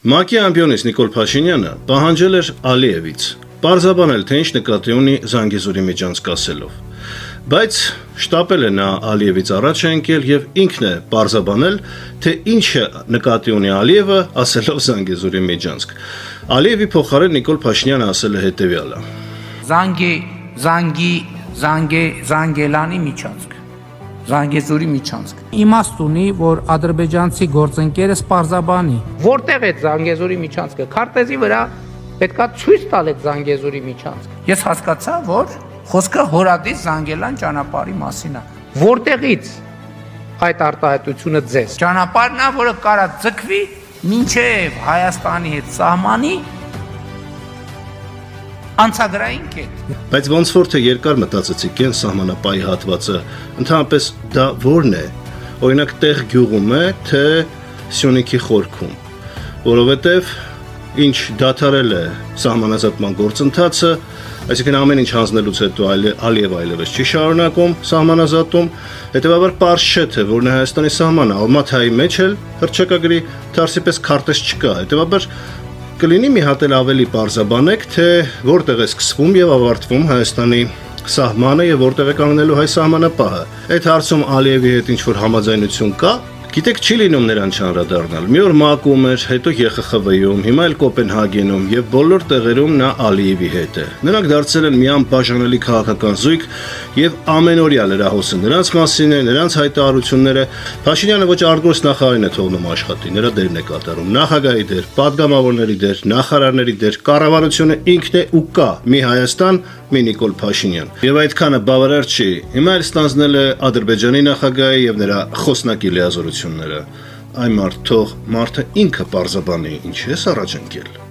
ՄԱԿ-ի ամբիոնից Նիկոլ Փաշինյանը պահանջել էր Ալիևից պարզաբանել, թե ինչ նկատի ունի Զանգեզուրի միջանցք ասելով, բայց շտապել է նա Ալիևից առաջ է ընկել եւ ինքն է պարզաբանել, թե ինչ նկատի ունի Ալիևը ասելով Զանգեզուրի միջանցք։ Ալիևի փոխարեն Նիկոլ Փաշինյանը ասել է հետեւյալը. Զանգելանի միջանցք, Զանգեզուրի միջանցք։ Իմաստ ունի, որ ադրբեջանցի գործընկերը սպարզաբանի, որտեղ է Զանգեզուրի միջանցքը, քարտեզի վրա պետքա ցույց տալ այդ Զանգեզուրի միջանցքը։ Ես հասկացա, որ խոսքը հորադից Զանգելան ճանապարհի մասին է։ Որտեղից այդ արտահայտությունը ձեզ։ Ճանապարհն է, որը կարա ձգվի մինչև Հայաստանի հետ սահմանի անցագրային կետ։ Բայց ոնց որ թե երկար մտածեցիք են սահմանապահի հատվածը, ընդհանրապես դա ո՞րն է։ Օրինակ տեղ գյուղում է, թե Սյունիքի խորքում, որովհետև ինչ դադարել է սահմանազատման գործընթացը, այսինքն ամեն ինչ հանձնելուց հետո Ալիևը այլևս չի շարունակում սահմանազատում, հետևաբար պարզ չէ, թե որն է Հայաստանի սահմանը, Ալմաթայի մեջ էլ հռչակագրի դարսիպես քարտեզ չկա, հետևաբար կլինի մի հատ էլ ավելի պարզաբանեք, թե որտեղ է սկսվում եւ ավարտվում Հայաստանի սահմանը եւ որտեղ է կանգնելու հայ սահմանապահը։ Այդ հարցում Ալիևի հետ ինչ որ համաձայնություն կա։ Գիտեք, չի լինում նրան չանդրադառնալ։ Մի օր ՄԱԿ-ում էր, հետո ԵԽԽՎ-ում, հիմա էլ Կոպենհագենում եւ բոլոր տեղերում նա Ալիևի հետ է։ Նրանք դարձել են մի անբաժանելի քաղաքական զույգ եւ ամենօրյա լրահոսը նրանց մասին է, նրանց հայտարարությունները։ Փաշինյանը ոչ արտգործ նախարարին է թողնում աշխատի, նրա դերն է կատարում, նախագահի դեր, падգամավորների դեր, նախարարների դեր, կառավարությունը ինքն է ու կա մի Հայաստան, մի Նիկոլ Փաշինյան։ Եվ այդքանը բավարար չի։ Հիմա էլ ստանձնել է Ադրբեջանի նախագահի եւ նրա խոսնակի լիազորությունները։ Այ մարդ թող մարդը ինքը պարզաբանի, ինչ է առաջ ընկել։